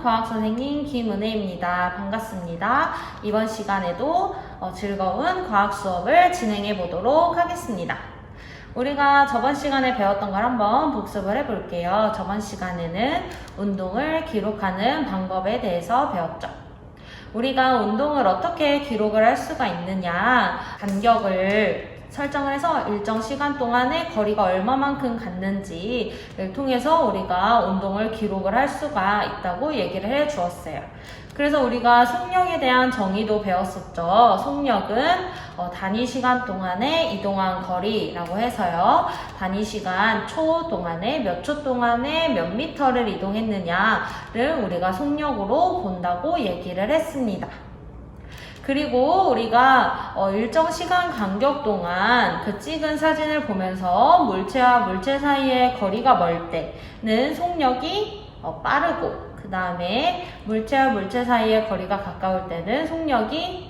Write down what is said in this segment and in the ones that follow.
과학선생님 김은혜입니다. 반갑습니다. 이번 시간에도 즐거운 과학 수업을 진행해 보도록 하겠습니다. 우리가 저번 시간에 배웠던 걸 한번 복습을 해볼게요. 저번 시간에는 운동을 기록하는 방법에 대해서 배웠죠. 우리가 운동을 어떻게 기록을 할 수가 있느냐, 간격을 설정을 해서 일정 시간 동안에 거리가 얼마만큼 갔는지를 통해서 우리가 운동을 기록을 할 수가 있다고 얘기를 해 주었어요. 그래서 우리가 속력에 대한 정의도 배웠었죠. 속력은 단위 시간 동안에 이동한 거리라고 해서요. 단위 시간 초 동안에 몇 초 동안에 몇 미터를 이동했느냐를 우리가 속력으로 본다고 얘기를 했습니다. 그리고 우리가 일정 시간 간격 동안 그 찍은 사진을 보면서 물체와 물체 사이의 거리가 멀 때는 속력이 빠르고, 그 다음에 물체와 물체 사이의 거리가 가까울 때는 속력이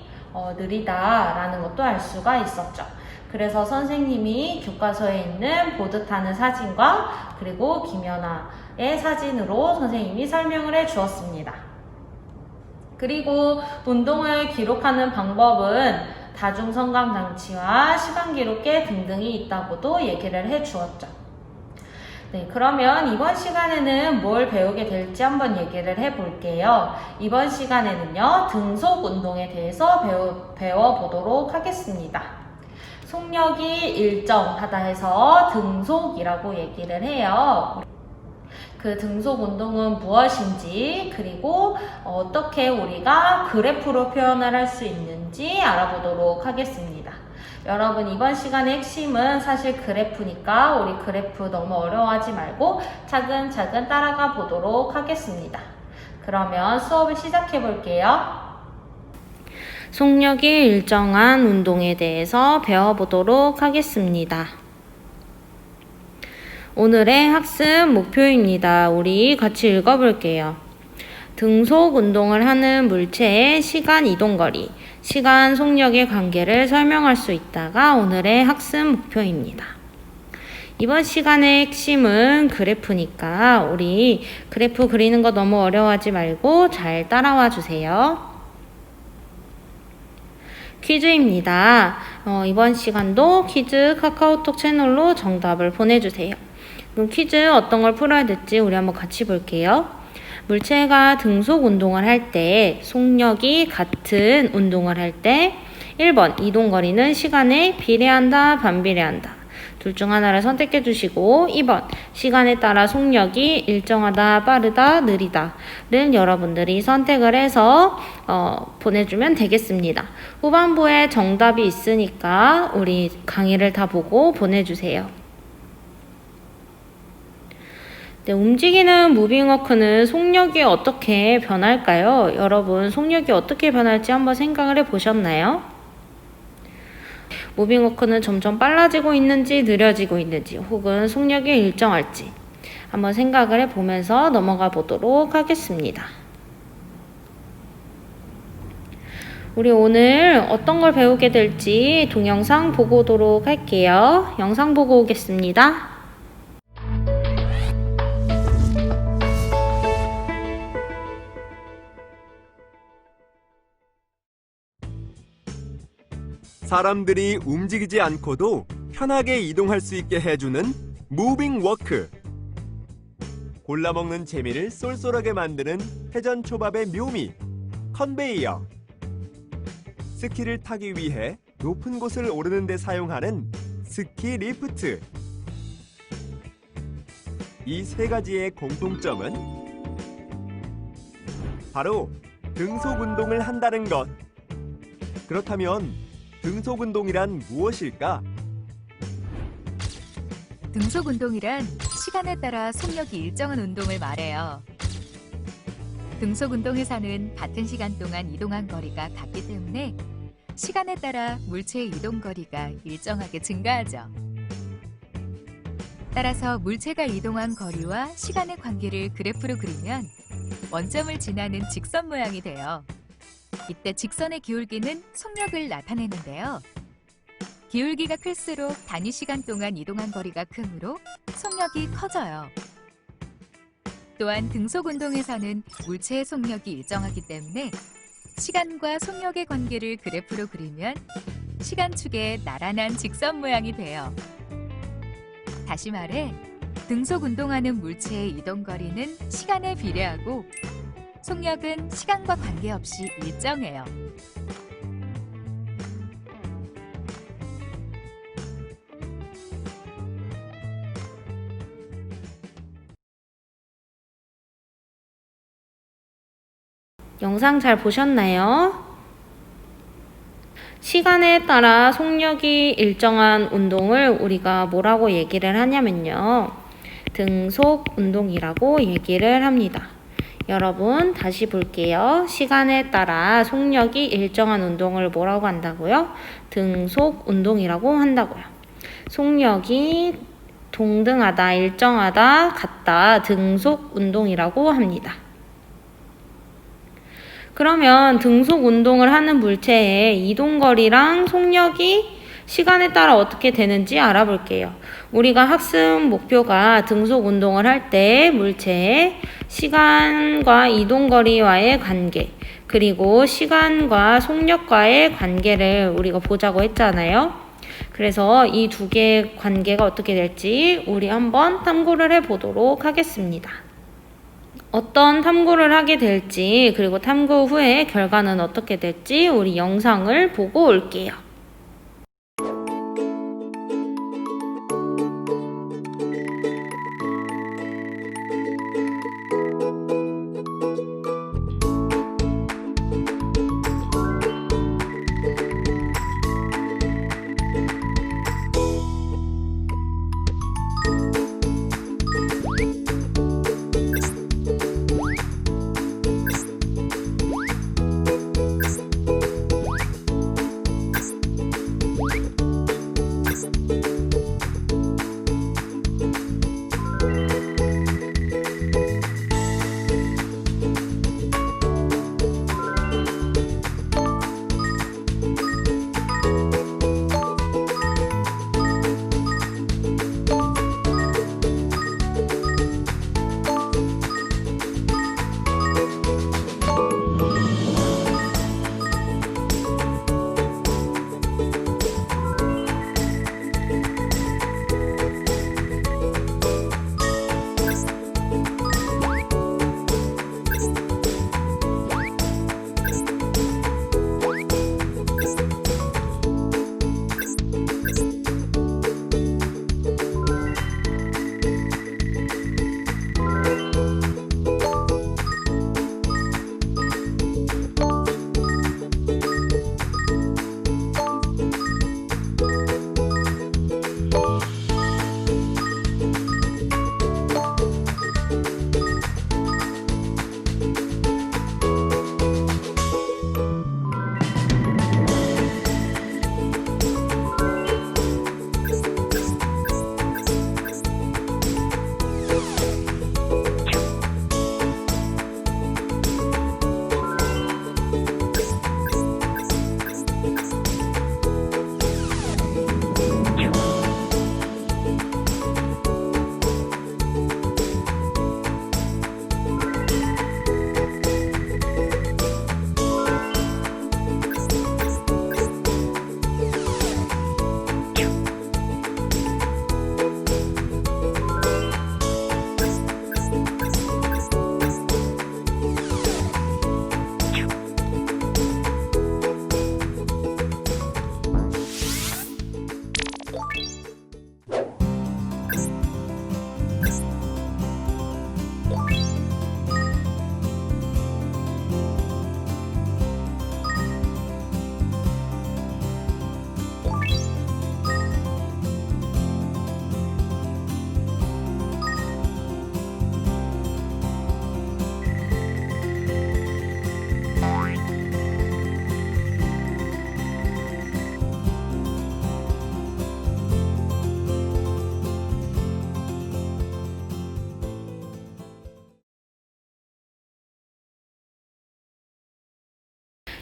느리다라는 것도 알 수가 있었죠. 그래서 선생님이 교과서에 있는 보드 타는 사진과 그리고 김연아의 사진으로 선생님이 설명을 해 주었습니다. 그리고 운동을 기록하는 방법은 다중성감장치와 시간기록계 등등이 있다고도 얘기를 해 주었죠. 네, 그러면 이번 시간에는 뭘 배우게 될지 한번 얘기를 해볼게요. 이번 시간에는요, 등속 운동에 대해서 배워보도록 하겠습니다. 속력이 일정하다 해서 등속이라고 얘기를 해요. 그 등속 운동은 무엇인지, 그리고 어떻게 우리가 그래프로 표현을 할 수 있는지 알아보도록 하겠습니다. 여러분, 이번 시간의 핵심은 사실 그래프니까 우리 그래프 너무 어려워하지 말고 차근차근 따라가 보도록 하겠습니다. 그러면 수업을 시작해 볼게요. 속력이 일정한 운동에 대해서 배워보도록 하겠습니다. 오늘의 학습 목표입니다. 우리 같이 읽어볼게요. 등속 운동을 하는 물체의 시간 이동거리, 시간 속력의 관계를 설명할 수 있다가 오늘의 학습 목표입니다. 이번 시간의 핵심은 그래프니까 우리 그래프 그리는 거 너무 어려워하지 말고 잘 따라와 주세요. 퀴즈입니다. 이번 시간도 퀴즈 카카오톡 채널로 정답을 보내주세요. 그럼 퀴즈 어떤 걸 풀어야 될지 우리 한번 같이 볼게요. 물체가 등속 운동을 할 때, 속력이 같은 운동을 할 때 1번 이동거리는 시간에 비례한다, 반비례한다. 둘 중 하나를 선택해 주시고 2번 시간에 따라 속력이 일정하다, 빠르다, 느리다를 여러분들이 선택을 해서 보내주면 되겠습니다. 후반부에 정답이 있으니까 우리 강의를 다 보고 보내주세요. 네, 움직이는 무빙워크는 속력이 어떻게 변할까요? 여러분, 속력이 어떻게 변할지 한번 생각을 해보셨나요? 무빙워크는 점점 빨라지고 있는지 느려지고 있는지 혹은 속력이 일정할지 한번 생각을 해보면서 넘어가 보도록 하겠습니다. 우리 오늘 어떤 걸 배우게 될지 동영상 보고 오도록 할게요. 영상 보고 오겠습니다. 사람들이 움직이지 않고도 편하게 이동할 수 있게 해주는 무빙 워크. 골라먹는 재미를 쏠쏠하게 만드는 회전초밥의 묘미, 컨베이어. 스키를 타기 위해 높은 곳을 오르는 데 사용하는 스키 리프트. 이 세 가지의 공통점은 바로 등속 운동을 한다는 것. 그렇다면 등속 운동이란 무엇일까? 등속 운동이란 시간에 따라 속력이 일정한 운동을 말해요. 등속 운동에서는 같은 시간 동안 이동한 거리가 같기 때문에 시간에 따라 물체의 이동 거리가 일정하게 증가하죠. 따라서 물체가 이동한 거리와 시간의 관계를 그래프로 그리면 원점을 지나는 직선 모양이 돼요. 이때 직선의 기울기는 속력을 나타내는데요. 기울기가 클수록 단위 시간 동안 이동한 거리가 크므로 속력이 커져요. 또한 등속 운동에서는 물체의 속력이 일정하기 때문에 시간과 속력의 관계를 그래프로 그리면 시간축의 나란한 직선 모양이 돼요. 다시 말해, 등속 운동하는 물체의 이동 거리는 시간에 비례하고 속력은 시간과 관계없이 일정해요. 영상 잘 보셨나요? 시간에 따라 속력이 일정한 운동을 우리가 뭐라고 얘기를 하냐면요. 등속 운동이라고 얘기를 합니다. 여러분 다시 볼게요. 시간에 따라 속력이 일정한 운동을 뭐라고 한다고요? 등속 운동이라고 한다고요. 속력이 동등하다, 일정하다, 같다, 등속 운동이라고 합니다. 그러면 등속 운동을 하는 물체의 이동거리랑 속력이 시간에 따라 어떻게 되는지 알아볼게요. 우리가 학습 목표가 등속 운동을 할 때 물체의 시간과 이동거리와의 관계, 그리고 시간과 속력과의 관계를 우리가 보자고 했잖아요. 그래서 이 두 개의 관계가 어떻게 될지 우리 한번 탐구를 해보도록 하겠습니다. 어떤 탐구를 하게 될지, 그리고 탐구 후에 결과는 어떻게 될지 우리 영상을 보고 올게요.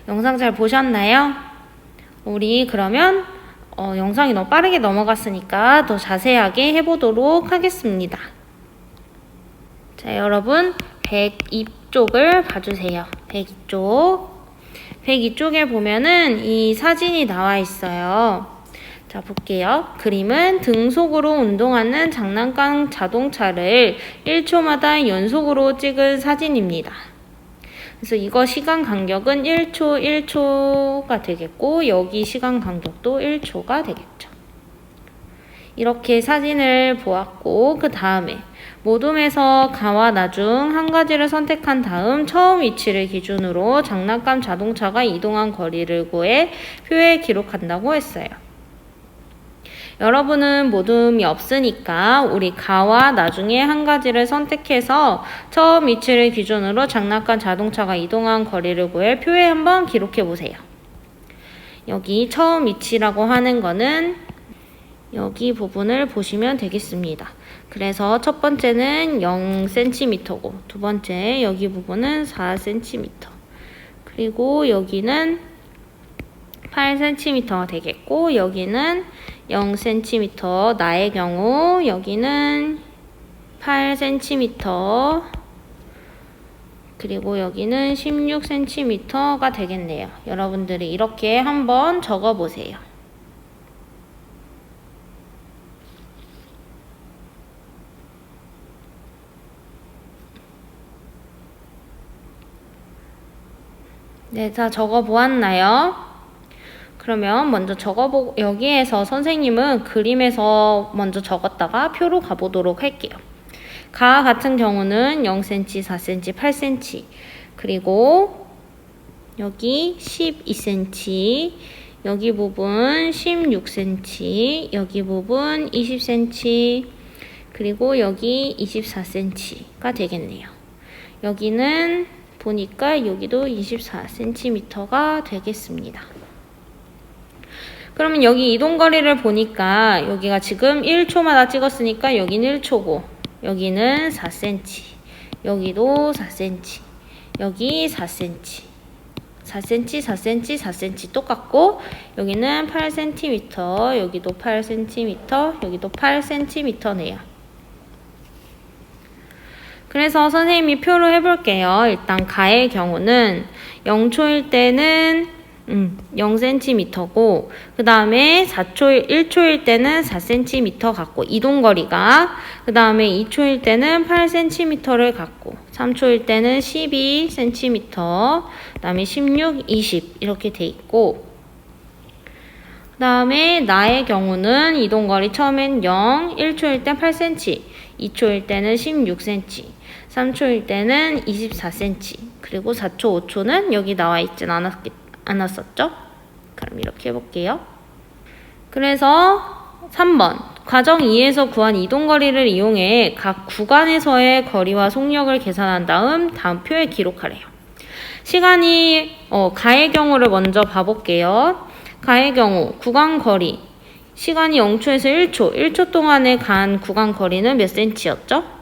영상 잘 보셨나요? 우리 그러면 영상이 너무 빠르게 넘어갔으니까 더 자세하게 해보도록 하겠습니다. 자, 여러분 102쪽을 봐주세요. 102쪽. 102쪽에 보면은 이 사진이 나와 있어요. 자, 볼게요. 그림은 등속으로 운동하는 장난감 자동차를 1초마다 연속으로 찍은 사진입니다. 그래서 이거 시간 간격은 1초가 되겠고, 여기 시간 간격도 1초가 되겠죠. 이렇게 사진을 보았고, 그 다음에 모둠에서 가와 나 중 한 가지를 선택한 다음 처음 위치를 기준으로 장난감 자동차가 이동한 거리를 구해 표에 기록한다고 했어요. 여러분은 모둠이 없으니까 우리 가와 나 중에 한 가지를 선택해서 처음 위치를 기준으로 장난감 자동차가 이동한 거리를 구해 표에 한번 기록해 보세요. 여기 처음 위치라고 하는 거는 여기 부분을 보시면 되겠습니다. 그래서 첫 번째는 0cm고 두 번째 여기 부분은 4cm 그리고 여기는 8cm가 되겠고 여기는 0cm 나의 경우 여기는 8cm 그리고 여기는 16cm가 되겠네요. 여러분들이 이렇게 한번 적어 보세요. 네, 다 적어 보았나요? 그러면 먼저 적어보고 여기에서 선생님은 그림에서 먼저 적었다가 표로 가보도록 할게요. 가 같은 경우는 0cm, 4cm, 8cm 그리고 여기 12cm 여기 부분 16cm 여기 부분 20cm 그리고 여기 24cm가 되겠네요. 여기는 보니까 여기도 24cm가 되겠습니다. 그러면 여기 이동거리를 보니까 여기가 지금 1초마다 찍었으니까 여기는 1초고 여기는 4cm 여기도 4cm 여기 4cm 4cm 4cm 4cm 똑같고 여기는 8cm 여기도 8cm 여기도 8cm네요. 그래서 선생님이 표로 해볼게요. 일단 가의 경우는 0초일 때는 0cm고 그 다음에 1초일 때는 4cm 갖고 이동거리가 그 다음에 2초일 때는 8cm를 갖고 3초일 때는 12cm 그 다음에 16, 20 이렇게 돼 있고 그 다음에 나의 경우는 이동거리 처음엔 0, 1초일 땐 8cm 2초일 때는 16cm 3초일 때는 24cm 그리고 4초, 5초는 여기 나와 있진 않았었죠? 그럼 이렇게 해볼게요. 그래서 3번 과정 2에서 구한 이동거리를 이용해 각 구간에서의 거리와 속력을 계산한 다음 표에 기록하래요. 시간이 가의 경우를 먼저 봐볼게요. 가의 경우 구간 거리 시간이 0초에서 1초 동안에 간 구간 거리는 몇 cm였죠?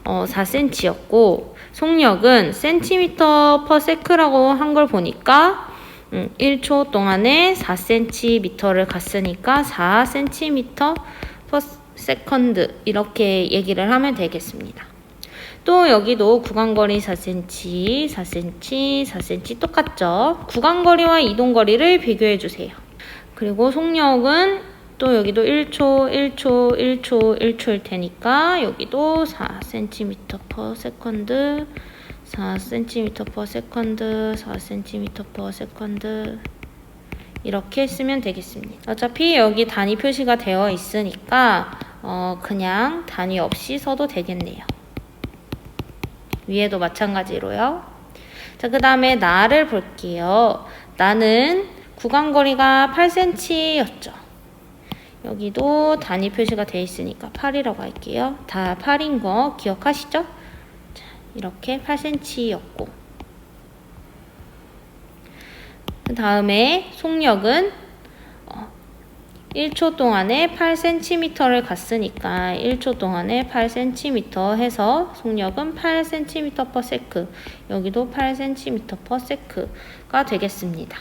4cm였고 속력은 cm/s라고 한 걸 보니까 1초 동안에 4cm를 갔으니까 4cm/s 이렇게 얘기를 하면 되겠습니다. 또 여기도 구간거리 4cm, 4cm, 4cm 똑같죠? 구간거리와 이동거리를 비교해주세요. 그리고 속력은 또 여기도 1초일 테니까 여기도 4cm/s, 4cm/s, 4cm/s 이렇게 쓰면 되겠습니다. 어차피 여기 단위 표시가 되어 있으니까 그냥 단위 없이 써도 되겠네요. 위에도 마찬가지로요. 자, 그 다음에 나를 볼게요. 나는 구간거리가 8cm였죠. 여기도 단위 표시가 되어 있으니까 8이라고 할게요. 다 8인 거 기억하시죠? 자, 이렇게 8cm였고 그 다음에 속력은 1초 동안에 8cm를 갔으니까 1초 동안에 8cm 해서 속력은 8cm/s 여기도 8cm/s가 되겠습니다.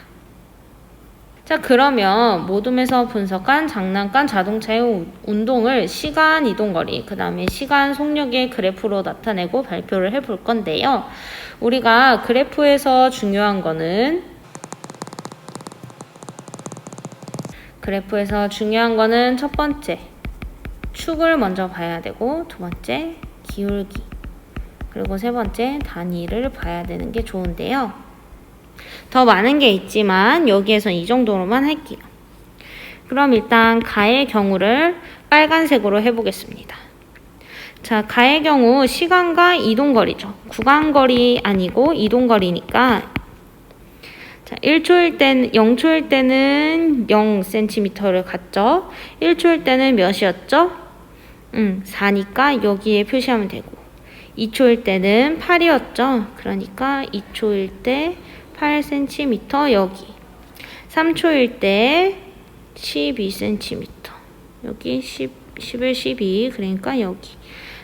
자, 그러면 모둠에서 분석한 장난감 자동차의 운동을 시간 이동거리, 그 다음에 시간 속력의 그래프로 나타내고 발표를 해볼 건데요. 우리가 그래프에서 중요한 거는 첫 번째, 축을 먼저 봐야 되고, 두 번째, 기울기, 그리고 세 번째, 단위를 봐야 되는 게 좋은데요. 더 많은 게 있지만 여기에서 이 정도로만 할게요. 그럼 일단 가의 경우를 빨간색으로 해보겠습니다. 자, 가의 경우 시간과 이동거리죠. 구간거리 아니고 이동거리니까 자, 0초일 때는 0cm를 갔죠. 1초일 때는 몇이었죠? 4니까 여기에 표시하면 되고 2초일 때는 8이었죠. 그러니까 2초일 때 8cm 여기 3초일 때 12cm 여기 11, 12 그러니까 여기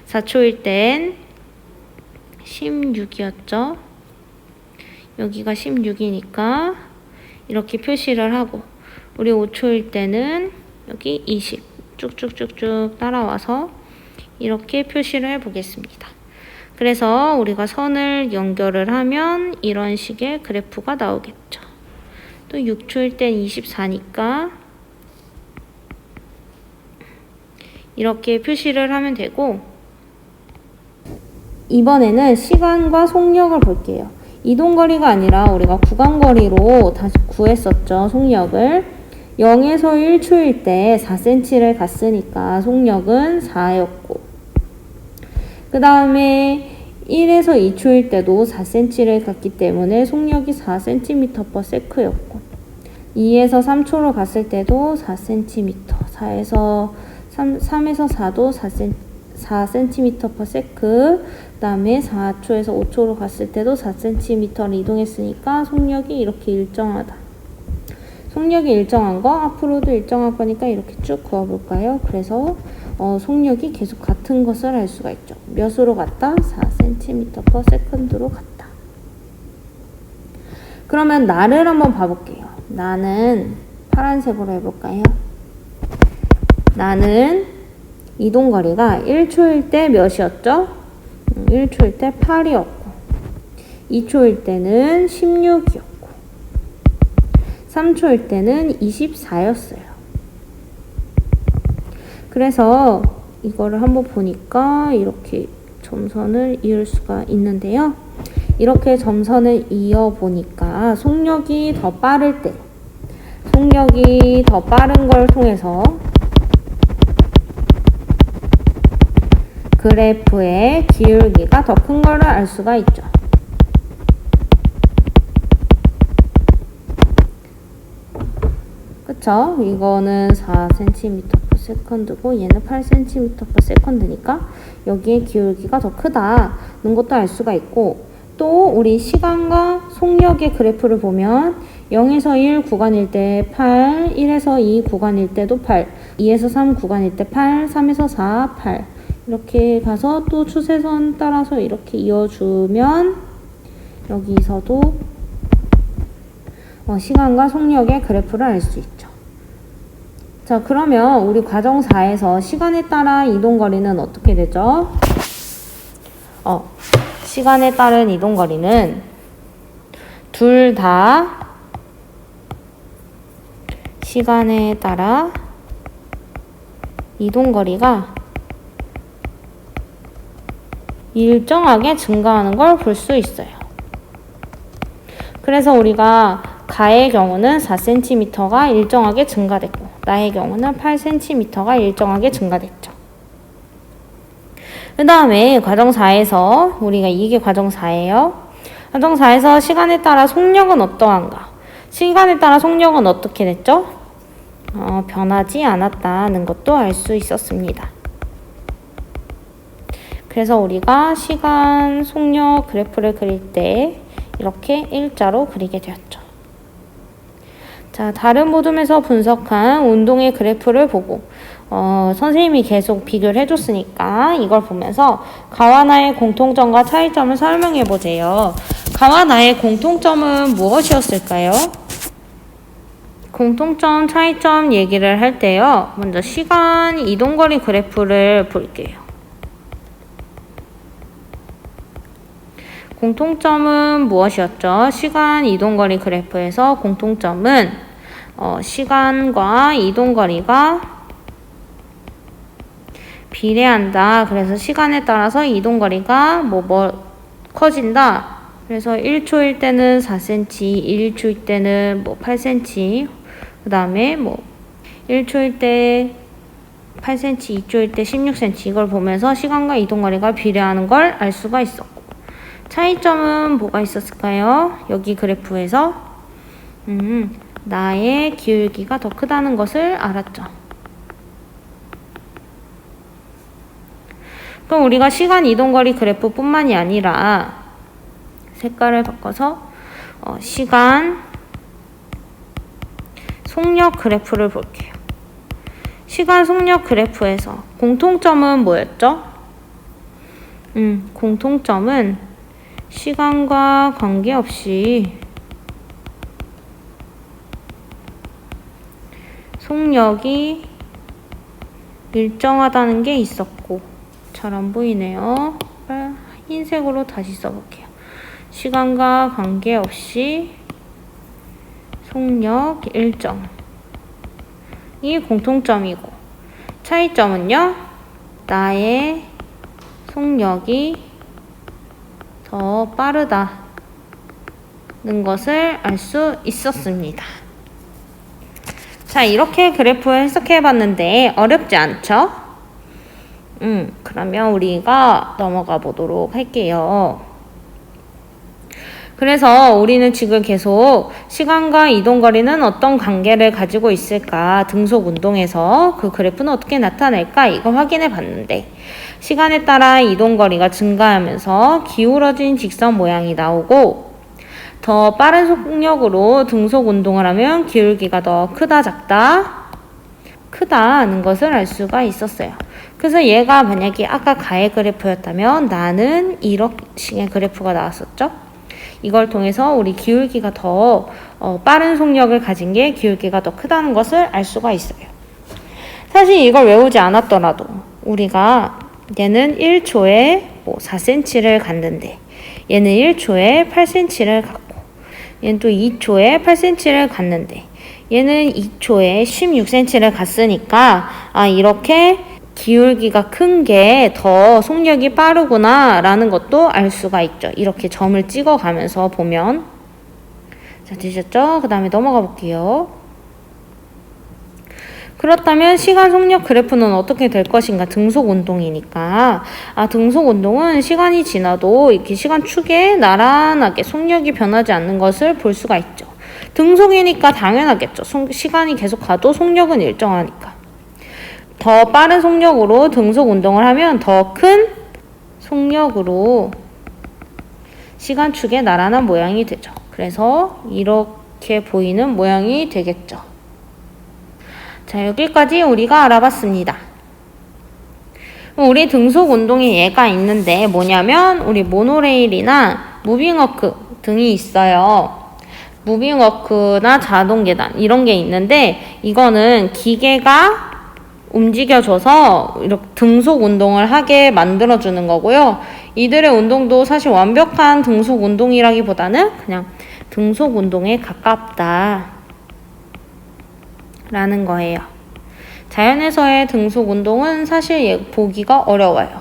4초일 땐 16이었죠. 여기가 16이니까 이렇게 표시를 하고 우리 5초일 때는 여기 20 쭉쭉쭉쭉 따라와서 이렇게 표시를 해보겠습니다. 그래서 우리가 선을 연결을 하면 이런 식의 그래프가 나오겠죠. 또 6초일 땐 24니까 이렇게 표시를 하면 되고 이번에는 시간과 속력을 볼게요. 이동거리가 아니라 우리가 구간거리로 다시 구했었죠. 속력을 0에서 1초일 때 4cm를 갔으니까 속력은 4였고 그 다음에 1에서 2초일 때도 4cm를 갔기 때문에 속력이 4cm/s였고 2에서 3초로 갔을 때도 4cm 3에서 4도 4cm/s 그 다음에 4초에서 5초로 갔을 때도 4cm를 이동했으니까 속력이 이렇게 일정하다. 속력이 일정한 거 앞으로도 일정할 거니까 이렇게 쭉 그어볼까요? 그래서 속력이 계속 같은 것을 알 수가 있죠. 몇으로 갔다? 4cm/s로 갔다. 그러면 나를 한번 봐볼게요. 나는 파란색으로 해볼까요? 나는 이동거리가 1초일 때 몇이었죠? 1초일 때 8이었고 2초일 때는 16이었고 3초일 때는 24였어요. 그래서 이거를 한번 보니까 이렇게 점선을 이을 수가 있는데요. 이렇게 점선을 이어 보니까 속력이 더 빠른 걸 통해서 그래프의 기울기가 더 큰 거를 알 수가 있죠. 그쵸? 이거는 4cm/s고 얘는 8cm/s니까 여기에 기울기가 더 크다는 것도 알 수가 있고 또 우리 시간과 속력의 그래프를 보면 0에서 1 구간일 때 8, 1에서 2 구간일 때도 8, 2에서 3 구간일 때 8, 3에서 4, 8 이렇게 가서 또 추세선 따라서 이렇게 이어주면 여기서도 시간과 속력의 그래프를 알 수 있죠. 자, 그러면 우리 과정 4에서 시간에 따라 이동거리는 어떻게 되죠? 시간에 따른 이동거리는 둘 다 시간에 따라 이동거리가 일정하게 증가하는 걸 볼 수 있어요. 그래서 우리가 가의 경우는 4cm가 일정하게 증가됐고 나의 경우는 8cm가 일정하게 증가됐죠. 그 다음에 과정 4에서 우리가 이게 과정 4예요. 과정 4에서 시간에 따라 속력은 어떠한가? 시간에 따라 속력은 어떻게 됐죠? 변하지 않았다는 것도 알 수 있었습니다. 그래서 우리가 시간, 속력 그래프를 그릴 때 이렇게 일자로 그리게 되었죠. 자, 다른 모둠에서 분석한 운동의 그래프를 보고 선생님이 계속 비교를 해줬으니까 이걸 보면서 가와 나의 공통점과 차이점을 설명해 보세요. 가와 나의 공통점은 무엇이었을까요? 공통점, 차이점 얘기를 할 때요. 먼저 시간 이동거리 그래프를 볼게요. 공통점은 무엇이었죠? 시간 이동거리 그래프에서 공통점은 시간과 이동거리가 비례한다. 그래서 시간에 따라서 이동거리가 커진다. 그래서 1초일 때는 4cm, 1초일 때는 8cm, 그 다음에 1초일 때 8cm, 2초일 때 16cm 이걸 보면서 시간과 이동거리가 비례하는 걸 알 수가 있었고, 차이점은 뭐가 있었을까요? 여기 그래프에서 나의 기울기가 더 크다는 것을 알았죠. 그럼 우리가 시간 이동거리 그래프뿐만이 아니라 색깔을 바꿔서 시간 속력 그래프를 볼게요. 시간 속력 그래프에서 공통점은 뭐였죠? 공통점은 시간과 관계없이 속력이 일정하다는 게 있었고, 잘 안 보이네요. 흰색으로 다시 써볼게요. 시간과 관계없이 속력 일정. 이 공통점이고, 차이점은요, 나의 속력이 더 빠르다는 것을 알 수 있었습니다. 자, 이렇게 그래프 해석해 봤는데 어렵지 않죠? 그러면 우리가 넘어가 보도록 할게요. 그래서 우리는 지금 계속 시간과 이동거리는 어떤 관계를 가지고 있을까, 등속 운동에서 그 그래프는 어떻게 나타낼까, 이거 확인해 봤는데, 시간에 따라 이동거리가 증가하면서 기울어진 직선 모양이 나오고, 더 빠른 속력으로 등속 운동을 하면 기울기가 더 크다, 작다? 크다는 것을 알 수가 있었어요. 그래서 얘가 만약에 아까 가의 그래프였다면 나는 이런 식의 그래프가 나왔었죠. 이걸 통해서 우리 기울기가 더 빠른 속력을 가진 게 기울기가 더 크다는 것을 알 수가 있어요. 사실 이걸 외우지 않았더라도 우리가 얘는 1초에 4cm를 갔는데 얘는 1초에 8cm를 갔고, 얘는 또 2초에 8cm를 갔는데 얘는 2초에 16cm를 갔으니까 이렇게 기울기가 큰 게 더 속력이 빠르구나 라는 것도 알 수가 있죠. 이렇게 점을 찍어 가면서 보면. 자, 되셨죠? 그 다음에 넘어가 볼게요. 그렇다면 시간 속력 그래프는 어떻게 될 것인가? 등속 운동이니까. 등속 운동은 시간이 지나도 이렇게 시간축에 나란하게 속력이 변하지 않는 것을 볼 수가 있죠. 등속이니까 당연하겠죠. 시간이 계속 가도 속력은 일정하니까. 더 빠른 속력으로 등속 운동을 하면 더 큰 속력으로 시간축에 나란한 모양이 되죠. 그래서 이렇게 보이는 모양이 되겠죠. 자, 여기까지 우리가 알아봤습니다. 우리 등속 운동에 얘가 있는데 뭐냐면 우리 모노레일이나 무빙워크 등이 있어요. 무빙워크나 자동계단 이런 게 있는데 이거는 기계가 움직여줘서 이렇게 등속 운동을 하게 만들어주는 거고요. 이들의 운동도 사실 완벽한 등속 운동이라기보다는 그냥 등속 운동에 가깝다 라는 거예요. 자연에서의 등속 운동은 사실 보기가 어려워요.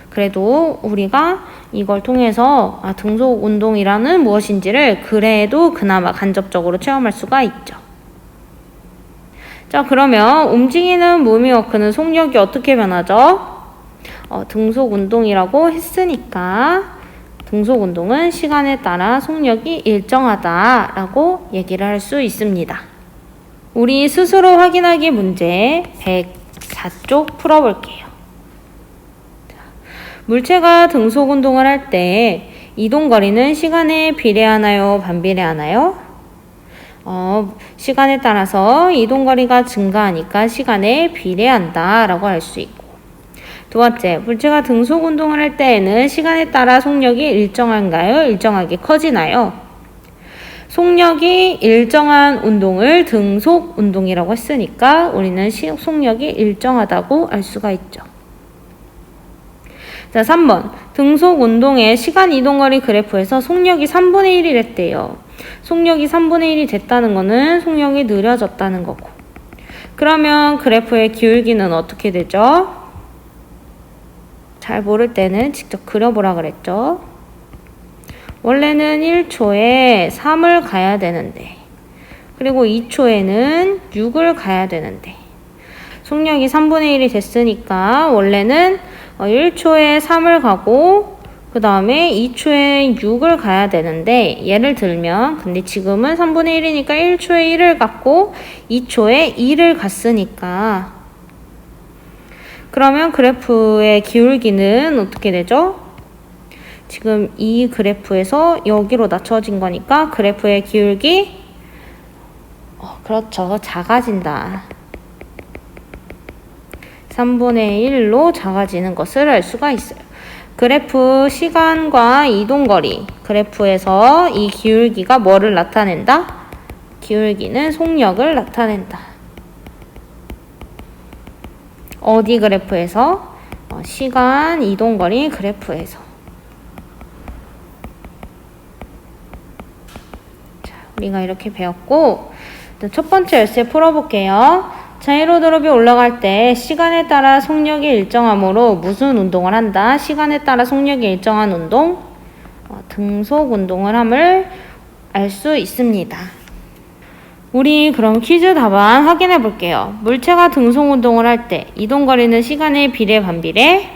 그래도 우리가 이걸 통해서 등속 운동이라는 무엇인지를 그래도 그나마 간접적으로 체험할 수가 있죠. 자, 그러면 움직이는 무빙워크는 속력이 어떻게 변하죠? 등속 운동이라고 했으니까 등속 운동은 시간에 따라 속력이 일정하다라고 얘기를 할 수 있습니다. 우리 스스로 확인하기 문제 104쪽 풀어볼게요. 물체가 등속 운동을 할 때 이동거리는 시간에 비례하나요? 반비례하나요? 시간에 따라서 이동거리가 증가하니까 시간에 비례한다 라고 할 수 있고, 두 번째, 물체가 등속 운동을 할 때에는 시간에 따라 속력이 일정한가요? 일정하게 커지나요? 속력이 일정한 운동을 등속 운동이라고 했으니까 우리는 속력이 일정하다고 알 수가 있죠. 자, 3번. 등속 운동의 시간 이동거리 그래프에서 속력이 3분의 1이 됐대요. 속력이 3분의 1이 됐다는 거는 속력이 느려졌다는 거고. 그러면 그래프의 기울기는 어떻게 되죠? 잘 모를 때는 직접 그려보라 그랬죠. 원래는 1초에 3을 가야 되는데, 그리고 2초에는 6을 가야 되는데, 속력이 3분의 1이 됐으니까 원래는 1초에 3을 가고 그 다음에 2초에 6을 가야 되는데, 예를 들면 근데 지금은 3분의 1이니까 1초에 1을 갔고 2초에 2를 갔으니까, 그러면 그래프의 기울기는 어떻게 되죠? 지금 이 그래프에서 여기로 낮춰진 거니까 그래프의 기울기 그렇죠, 작아진다. 3분의 1로 작아지는 것을 알 수가 있어요. 그래프 시간과 이동거리, 그래프에서 이 기울기가 뭐를 나타낸다? 기울기는 속력을 나타낸다. 어디 그래프에서? 시간, 이동거리 그래프에서. 자, 우리가 이렇게 배웠고, 첫 번째 열쇠 풀어볼게요. 자, 1호 드롭이 올라갈 때 시간에 따라 속력이 일정하므로 무슨 운동을 한다? 시간에 따라 속력이 일정한 운동, 등속 운동을 함을 알 수 있습니다. 우리 그럼 퀴즈 답안 확인해 볼게요. 물체가 등속 운동을 할 때 이동거리는 시간에 비례 반비례?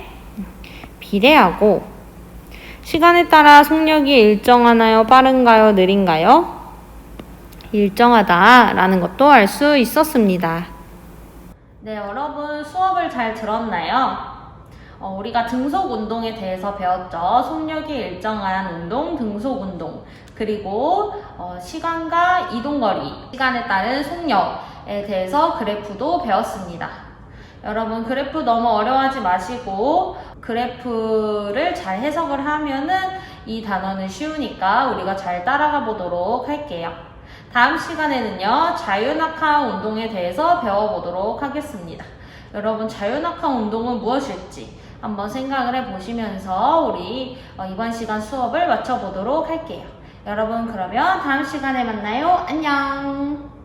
비례하고, 시간에 따라 속력이 일정하나요? 빠른가요? 느린가요? 일정하다라는 것도 알 수 있었습니다. 네, 여러분 수업을 잘 들었나요? 우리가 등속 운동에 대해서 배웠죠. 속력이 일정한 운동, 등속 운동, 그리고 시간과 이동거리, 시간에 따른 속력에 대해서 그래프도 배웠습니다. 여러분 그래프 너무 어려워하지 마시고 그래프를 잘 해석을 하면은 이 단어는 쉬우니까 우리가 잘 따라가 보도록 할게요. 다음 시간에는요, 자유낙하 운동에 대해서 배워보도록 하겠습니다. 여러분 자유낙하 운동은 무엇일지 한번 생각을 해보시면서 우리 이번 시간 수업을 마쳐보도록 할게요. 여러분 그러면 다음 시간에 만나요. 안녕.